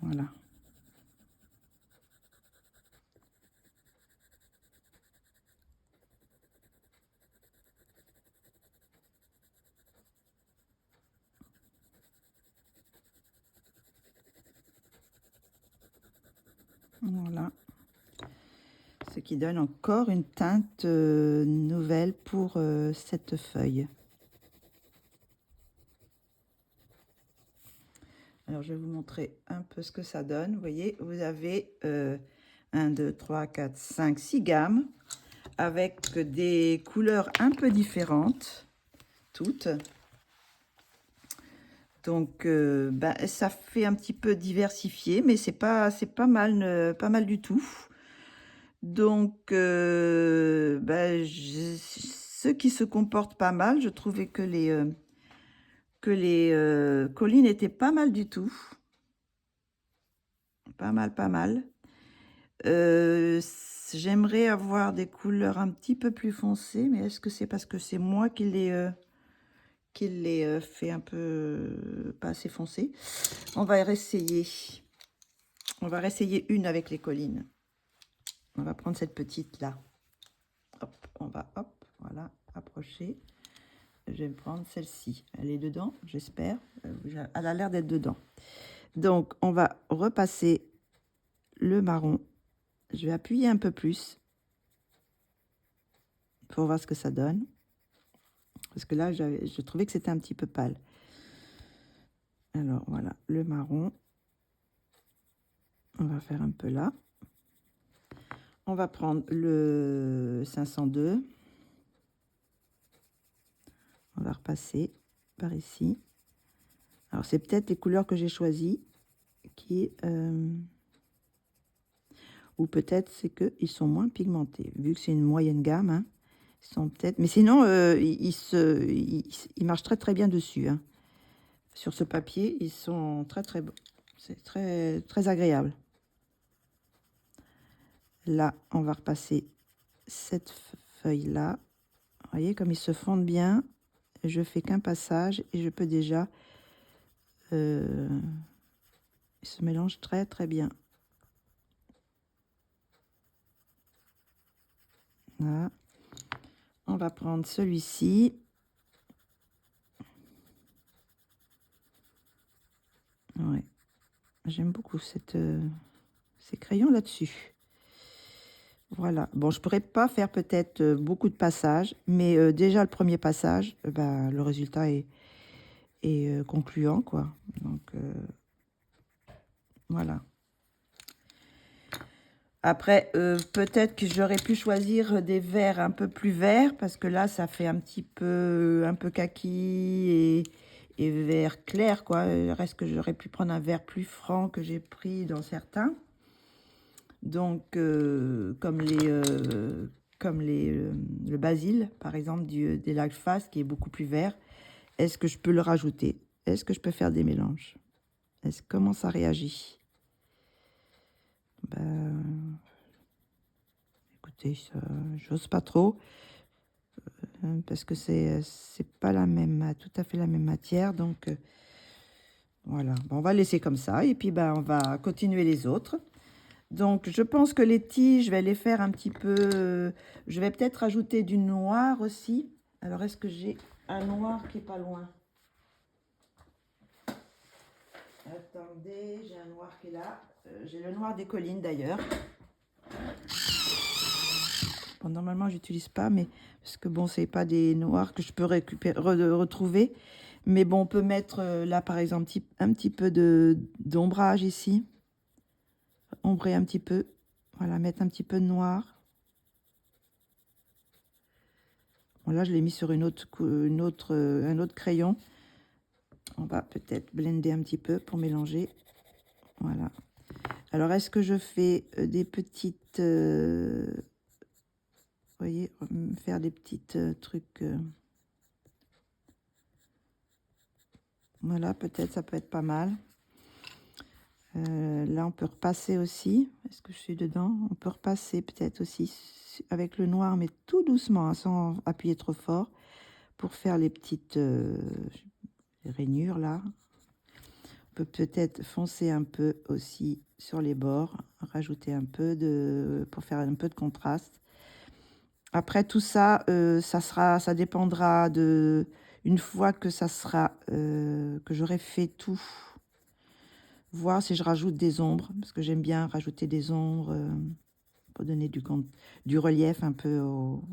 Voilà. Voilà. Ce qui donne encore une teinte nouvelle pour cette feuille. Alors, je vais vous montrer un peu ce que ça donne. Vous voyez, vous avez 1, 2, 3, 4, 5, 6 gammes avec des couleurs un peu différentes, toutes. Donc, ben, ça fait un petit peu diversifié, mais c'est pas mal du tout. Donc, ben, ceux qui se comportent pas mal, je trouvais que les colis n'étaient pas mal du tout. Pas mal, pas mal. J'aimerais avoir des couleurs un petit peu plus foncées, mais est-ce que c'est parce que c'est moi qui les fait un peu pas assez foncé? On va réessayer. On va réessayer une avec les collines. On va prendre cette petite là. Hop, on va, hop, voilà, approcher. Je vais me prendre celle-ci. Elle est dedans, j'espère. Elle a l'air d'être dedans. Donc, on va repasser le marron. Je vais appuyer un peu plus pour voir ce que ça donne. Parce que là, je trouvais que c'était un petit peu pâle. Alors, voilà, le marron. On va faire un peu là. On va prendre le 502. On va repasser par ici. Alors, c'est peut-être les couleurs que j'ai choisies qui... ou peut-être c'est qu'ils sont moins pigmentés. Vu que c'est une moyenne gamme, hein, ils sont peut-être... Mais sinon, ils marchent très très bien dessus. Hein. Sur ce papier, ils sont très très beaux. C'est très très agréable. Là, on va repasser cette feuille-là. Vous voyez, comme ils se fondent bien, je fais qu'un passage et je peux déjà... ils se mélangent très très bien. Là. On va prendre celui-ci. Ouais. J'aime beaucoup ces crayons là-dessus. Voilà. Bon, je pourrais pas faire peut-être beaucoup de passages, mais déjà le premier passage, bah, le résultat est concluant, quoi. Donc, voilà. Après, peut-être que j'aurais pu choisir des verts un peu plus verts, parce que là, ça fait un peu kaki et vert clair, quoi. Il reste que j'aurais pu prendre un vert plus franc que j'ai pris dans certains. Donc, comme le basil, par exemple, des Lagfas, qui est beaucoup plus vert. Est-ce que je peux le rajouter? Est-ce que je peux faire des mélanges? Comment ça réagit? Ben, écoutez, j'ose pas trop, parce que c'est pas tout à fait la même matière. Donc, voilà. Bon, on va laisser comme ça. Et puis, ben, on va continuer les autres. Donc, je pense que les tiges, je vais les faire un petit peu... je vais peut-être rajouter du noir aussi. Alors, est-ce que j'ai un noir qui est pas loin? Attendez, j'ai un noir qui est là. J'ai le noir des collines, d'ailleurs. Bon, normalement, j'utilise pas, mais... Parce que, bon, c'est pas des noirs que je peux retrouver. Mais bon, on peut mettre, là, par exemple, un petit peu d'ombrage ici. Ombrer un petit peu. Voilà, mettre un petit peu de noir. Bon, là, je l'ai mis sur un autre crayon. On va peut-être blender un petit peu pour mélanger. Voilà. Alors, est-ce que je fais des petites... vous voyez, faire des petites trucs... voilà, peut-être, ça peut être pas mal. Là, on peut repasser aussi. Est-ce que je suis dedans? On peut repasser peut-être aussi avec le noir, mais tout doucement, hein, sans appuyer trop fort, pour faire les petites rainures, là. On peut peut-être foncer un peu aussi sur les bords, rajouter un peu pour faire un peu de contraste. Après tout ça, ça dépendra une fois que que j'aurai fait tout, voir si je rajoute des ombres, parce que j'aime bien rajouter des ombres pour donner du relief un peu au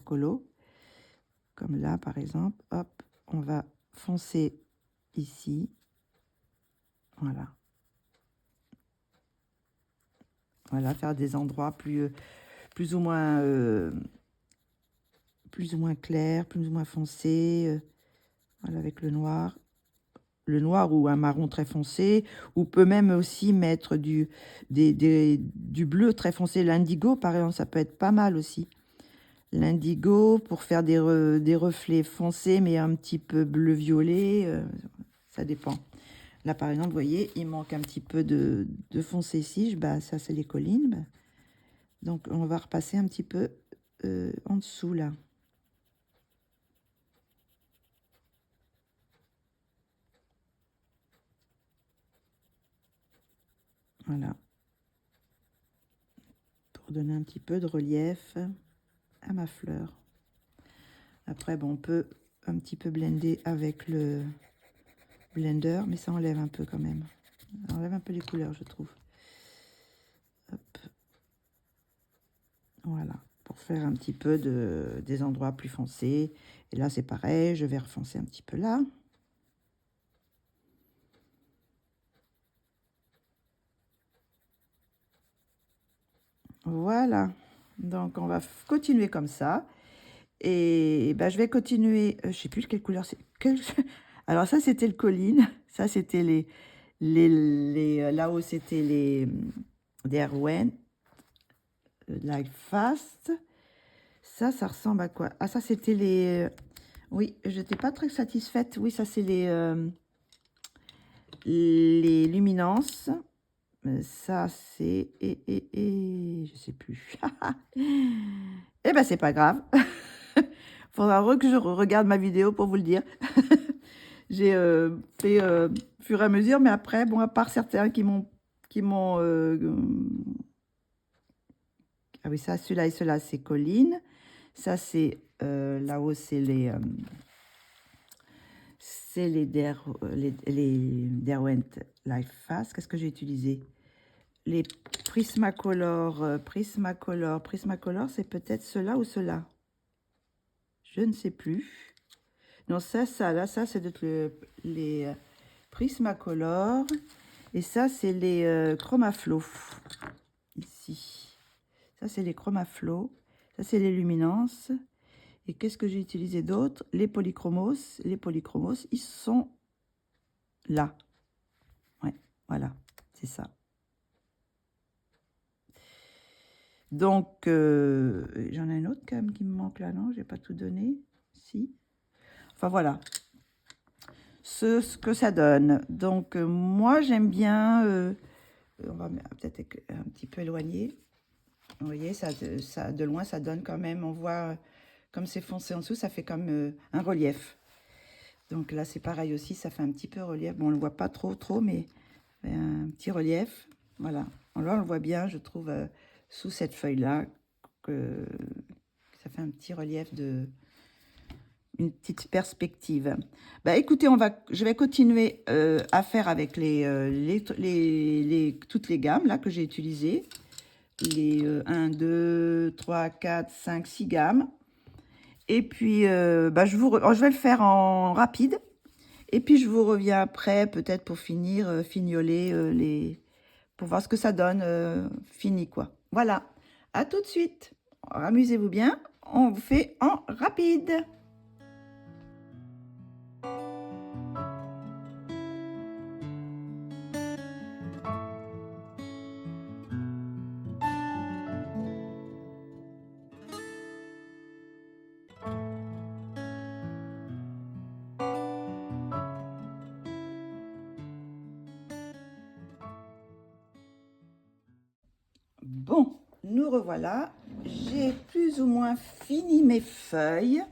colo. Comme là, par exemple, hop, on va foncer ici. Voilà. Voilà, faire des endroits plus ou moins clairs, plus ou moins foncés. Voilà, avec le noir. Le noir ou un marron très foncé. On peut même aussi mettre du bleu très foncé. L'indigo, par exemple, ça peut être pas mal aussi. L'indigo pour faire des reflets foncés, mais un petit peu bleu-violet. Ça dépend. Là, par exemple, vous voyez, il manque un petit peu de foncé ici. Bah, ça, c'est les collines. Bah. Donc, on va repasser un petit peu en dessous, là. Voilà. Pour donner un petit peu de relief à ma fleur. Après, bon, on peut un petit peu blender avec le blender, mais ça enlève un peu quand même. Ça enlève un peu les couleurs, je trouve. Hop. Voilà, pour faire un petit peu des endroits plus foncés. Et là, c'est pareil, je vais refoncer un petit peu là. Voilà, donc on va continuer comme ça. Et ben, je vais continuer, je sais plus quelle couleur c'est. Alors ça, c'était le colline. Ça, c'était là-haut, c'était les Derwent Light Fast. Ça ressemble à quoi? Ah, ça, c'était les... Oui, je n'étais pas très satisfaite. Oui, ça, c'est les luminances. Ça, c'est... je sais plus. Eh ben, c'est pas grave. Faudra que je regarde ma vidéo pour vous le dire. J'ai fait fur et à mesure, mais après, bon, à part certains qui m'ont... Ah oui, ça, celui-là et celui-là, c'est Colline. Ça, c'est... là-haut, c'est les Derwent Life Fast. Qu'est-ce que j'ai utilisé? Les Prismacolor. Prismacolor, c'est peut-être cela ou cela. Je ne sais plus. Non, ça, là, ça, c'est les Prismacolor. Et ça, c'est les Chromaflow. Ici. Ça, c'est les Chromaflow. Ça, c'est les luminances. Et qu'est-ce que j'ai utilisé d'autre? Les polychromos. Les polychromos, ils sont là. Ouais, voilà, c'est ça. Donc, j'en ai une autre quand même qui me manque là, non? J'ai pas tout donné. Si. Enfin, voilà. Ce que ça donne. Donc, moi, j'aime bien... on va peut-être un petit peu éloigner. Vous voyez, ça, de loin, ça donne quand même... On voit, comme c'est foncé en dessous, ça fait comme un relief. Donc là, c'est pareil aussi, ça fait un petit peu relief. Bon, on ne le voit pas trop, mais un petit relief. Voilà. Là, on le voit bien, je trouve, sous cette feuille-là, que ça fait un petit relief une petite perspective. Bah, écoutez, je vais continuer à faire avec toutes les gammes là que j'ai utilisées. Les 1, 2, 3, 4, 5, 6 gammes. Et puis, bah, je vais le faire en rapide. Et puis, je vous reviens après, peut-être pour finir, fignoler pour voir ce que ça donne fini, quoi. Voilà. À tout de suite. Amusez-vous bien. On vous fait en rapide. Bon, nous revoilà. J'ai plus ou moins fini mes feuilles.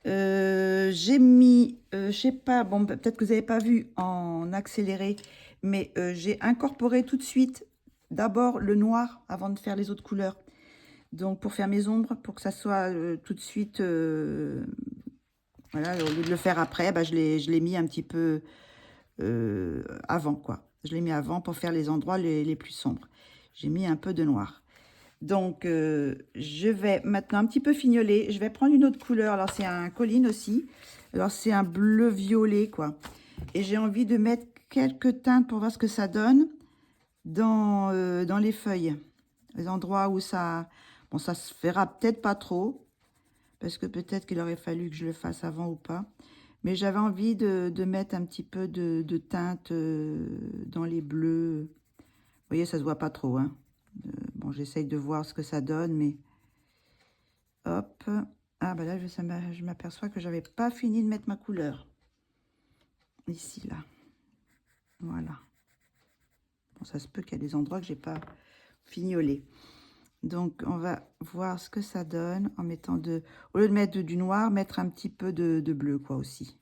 J'ai mis, je sais pas, bon, peut-être que vous n'avez pas vu en accéléré, mais j'ai incorporé tout de suite d'abord le noir avant de faire les autres couleurs. Donc, pour faire mes ombres, pour que ça soit tout de suite, voilà, au lieu de le faire après, bah, je l'ai mis un petit peu avant, quoi. Je l'ai mis avant pour faire les endroits les plus sombres. J'ai mis un peu de noir. Donc, je vais maintenant un petit peu fignoler. Je vais prendre une autre couleur. Alors, c'est un colline aussi. Alors, c'est un bleu-violet, quoi. Et j'ai envie de mettre quelques teintes pour voir ce que ça donne dans les feuilles. Les endroits où ça... Bon, ça se verra peut-être pas trop, parce que peut-être qu'il aurait fallu que je le fasse avant ou pas. Mais j'avais envie de mettre un petit peu de teinte dans les bleus. Vous voyez, ça se voit pas trop, hein. Bon, j'essaye de voir ce que ça donne, mais... Hop. Ah, bah là, je m'aperçois que j'avais pas fini de mettre ma couleur. Ici, là. Voilà. Bon, ça se peut qu'il y a des endroits que j'ai pas fignolé. Donc, on va voir ce que ça donne en mettant au lieu de mettre du noir, mettre un petit peu de bleu, quoi, aussi.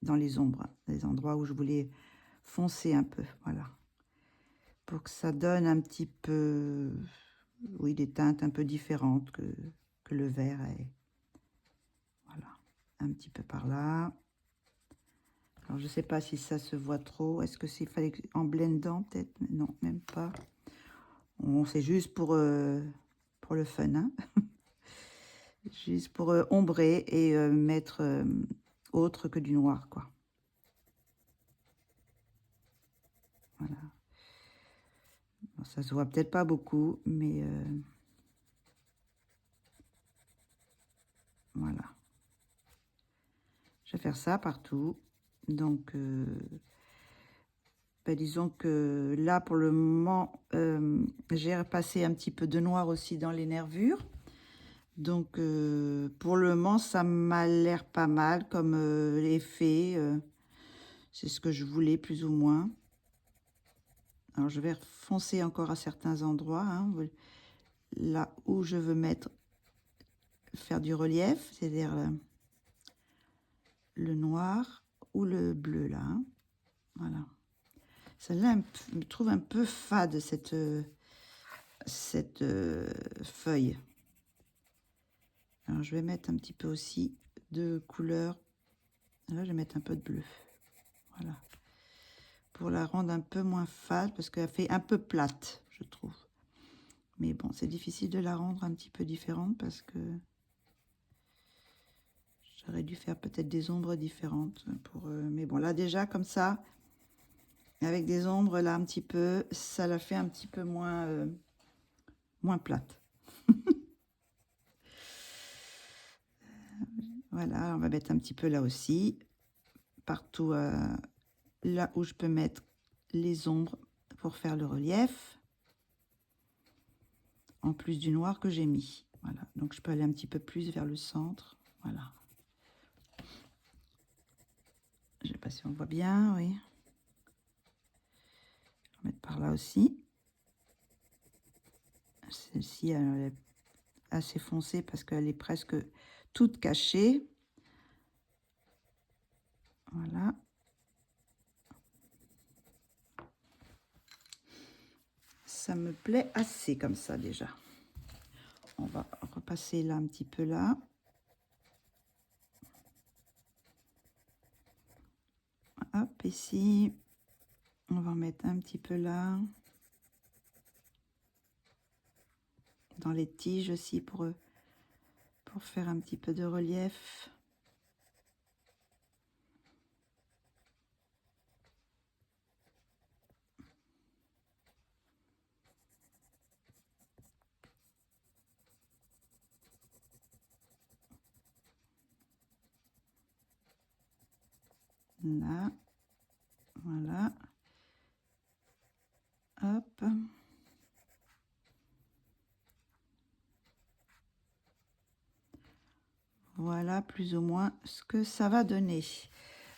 Dans les ombres, les endroits où je voulais foncer un peu, voilà. Pour que ça donne un petit peu, oui, des teintes un peu différentes que le vert est. Voilà, un petit peu par là. Alors, je sais pas si ça se voit trop. Est-ce que c'est fallait en blendant, peut-être? Non, même pas. C'est juste pour le fun, hein. Juste pour ombrer et mettre autre que du noir, quoi. Voilà. Bon, ça se voit peut-être pas beaucoup, mais voilà. Je vais faire ça partout. Donc, ben, disons que là, pour le moment, j'ai repassé un petit peu de noir aussi dans les nervures. Donc, pour le moment, ça m'a l'air pas mal comme effet. C'est ce que je voulais, plus ou moins. Alors, je vais foncer encore à certains endroits, hein, là où je veux faire du relief, c'est-à-dire le noir ou le bleu, là. Hein. Voilà. Celle-là, je me trouve un peu fade, cette feuille. Alors, je vais mettre un petit peu aussi de couleur. Là, je vais mettre un peu de bleu. Voilà. Pour la rendre un peu moins fade, parce qu'elle fait un peu plate, je trouve. Mais bon, c'est difficile de la rendre un petit peu différente, parce que j'aurais dû faire peut-être des ombres différentes. Mais bon, là, déjà, comme ça, avec des ombres, là, un petit peu, ça la fait un petit peu moins plate. Voilà, on va mettre un petit peu là aussi, partout là où je peux mettre les ombres pour faire le relief, en plus du noir que j'ai mis. Voilà, donc je peux aller un petit peu plus vers le centre. Voilà. Je ne sais pas si on voit bien, oui. Je vais mettre par là aussi. Celle-ci, elle est assez foncée parce qu'elle est presque toute cachée. Voilà. Ça me plaît assez comme ça déjà. On va repasser là un petit peu là. Hop, ici. On va en mettre un petit peu là. Dans les tiges aussi pour faire un petit peu de relief. Là, voilà. Hop. Voilà plus ou moins ce que ça va donner.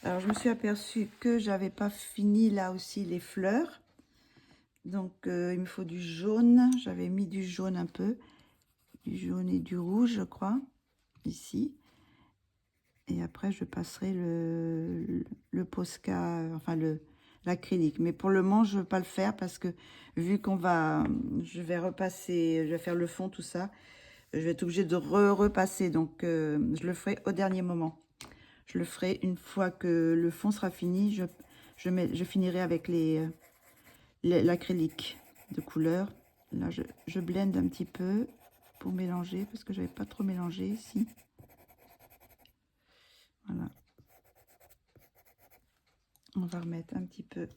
Alors, je me suis aperçue que j'avais pas fini là aussi les fleurs. Donc, il me faut du jaune. J'avais mis du jaune un peu. Du jaune et du rouge, je crois. Ici. Et après, je passerai le Posca, enfin l'acrylique. Mais pour le moment, je ne veux pas le faire parce que vu je vais repasser, je vais faire le fond, tout ça, je vais être obligée de repasser. Donc, je le ferai au dernier moment. Je le ferai une fois que le fond sera fini. Je finirai avec l'acrylique de couleur. Là, je blende un petit peu pour mélanger parce que je n'avais pas trop mélangé ici. Voilà. On va remettre un petit peu.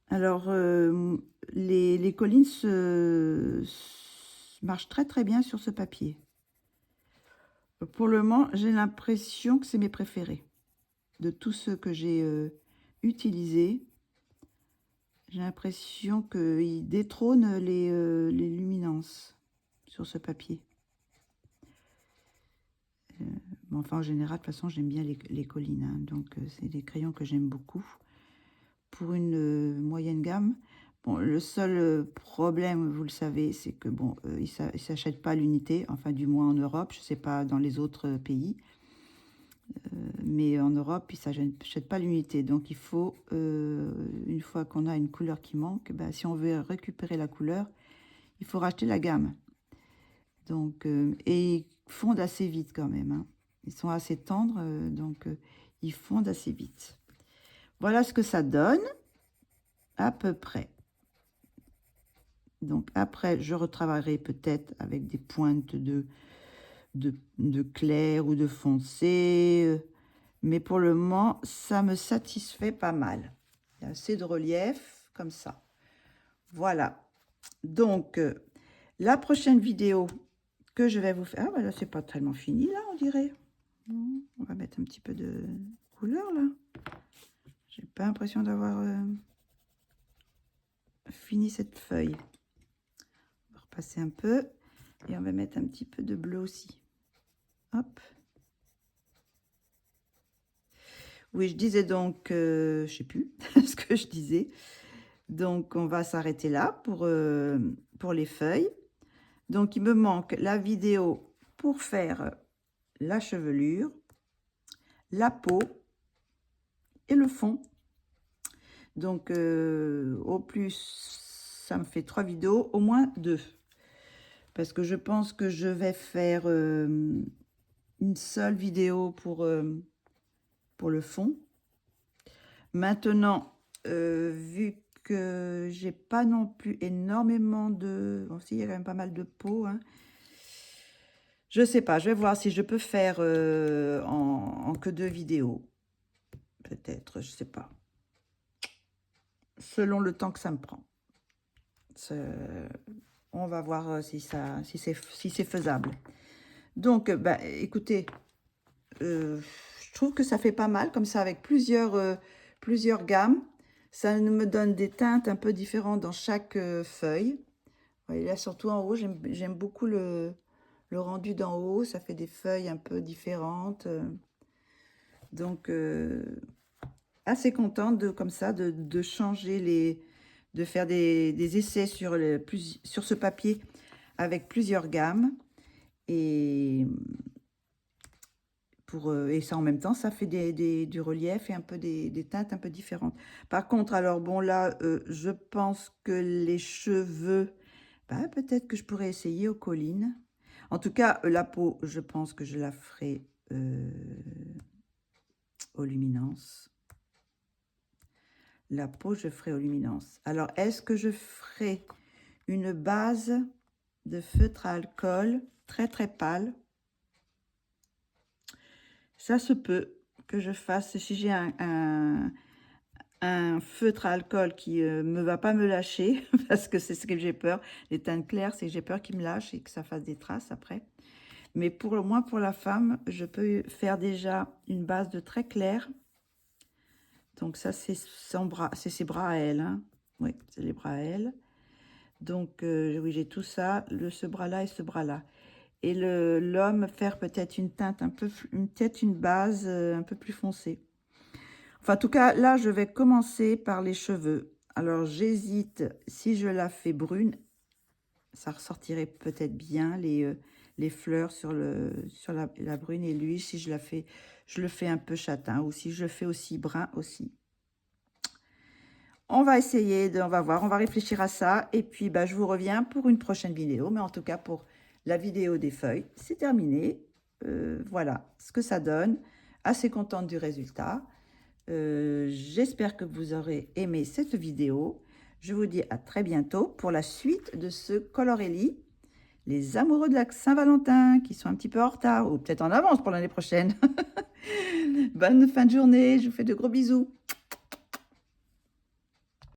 Alors, les collines marchent très très bien sur ce papier. Pour le moment, j'ai l'impression que c'est mes préférés. De tous ceux que j'ai utilisés, j'ai l'impression qu'ils détrônent les luminances sur ce papier. Bon, enfin, en général, de toute façon, j'aime bien les collines. Hein, donc, c'est des crayons que j'aime beaucoup. Pour une moyenne gamme. Bon, le seul problème, vous le savez, c'est que bon, ils ne s'achètent pas l'unité, enfin du moins en Europe, je ne sais pas dans les autres pays, mais en Europe, ils ne s'achètent pas l'unité. Donc il faut, une fois qu'on a une couleur qui manque, bah, si on veut récupérer la couleur, il faut racheter la gamme. Donc, et ils fondent assez vite quand même. Hein. Ils sont assez tendres, donc ils fondent assez vite. Voilà ce que ça donne, à peu près. Donc après, je retravaillerai peut-être avec des pointes de clair ou de foncé. Mais pour le moment, ça me satisfait pas mal. Il y a assez de relief comme ça. Voilà. Donc, la prochaine vidéo que je vais vous faire... Ah, ben là, c'est pas tellement fini, là, on dirait. On va mettre un petit peu de couleur, là. J'ai pas l'impression d'avoir fini cette feuille. Passer un peu et on va mettre un petit peu de bleu aussi. Hop. Oui, je disais donc, je sais plus ce que je disais. Donc, on va s'arrêter là pour les feuilles. Donc, il me manque la vidéo pour faire la chevelure, la peau et le fond. Donc, au plus, ça me fait 3 vidéos, au moins 2. Parce que je pense que je vais faire une seule vidéo pour le fond. Maintenant, vu que j'ai pas non plus énormément de... Bon, si, il y a quand même pas mal de peau. Hein. Je sais pas, je vais voir si je peux faire en que 2 vidéos. Peut-être, je sais pas. Selon le temps que ça me prend. On va voir si c'est faisable. Donc, bah, écoutez, je trouve que ça fait pas mal, comme ça, avec plusieurs gammes. Ça me donne des teintes un peu différentes dans chaque feuille. Et là, surtout en haut, j'aime beaucoup le rendu d'en haut. Ça fait des feuilles un peu différentes. Donc, assez contente comme ça, de changer de faire des essais sur ce papier avec plusieurs gammes. Et ça en même temps, ça fait du relief et un peu des teintes un peu différentes. Par contre, alors bon là, je pense que les cheveux, bah, peut-être que je pourrais essayer aux collines. En tout cas, la peau, je pense que je la ferai aux luminances. La peau, je ferai aux luminances. Alors, est-ce que je ferai une base de feutre à alcool très très pâle? Ça se peut que je fasse, si j'ai un feutre à alcool qui ne va pas me lâcher, parce que c'est ce que j'ai peur, les teintes claires, c'est que j'ai peur qu'il me lâche et que ça fasse des traces après. Mais pour la femme, je peux faire déjà une base de très clair. Donc ça, c'est ses bras à elle. Hein. Oui, c'est les bras à elle. Donc, oui, j'ai tout ça, ce bras-là et ce bras-là. Et l'homme, faire peut-être une teinte peut-être une base un peu plus foncée. Enfin, en tout cas, là, je vais commencer par les cheveux. Alors, j'hésite, si je la fais brune, ça ressortirait peut-être bien les fleurs sur la brune. Et lui, si je le fais un peu châtain, ou si je le fais aussi brun aussi. On va essayer, on va voir, on va réfléchir à ça. Et puis, bah, je vous reviens pour une prochaine vidéo. Mais en tout cas, pour la vidéo des feuilles, c'est terminé. Voilà ce que ça donne. Assez contente du résultat. J'espère que vous aurez aimé cette vidéo. Je vous dis à très bientôt pour la suite de ce Colorelli. Les amoureux de la Saint-Valentin qui sont un petit peu en retard ou peut-être en avance pour l'année prochaine. Bonne fin de journée, je vous fais de gros bisous.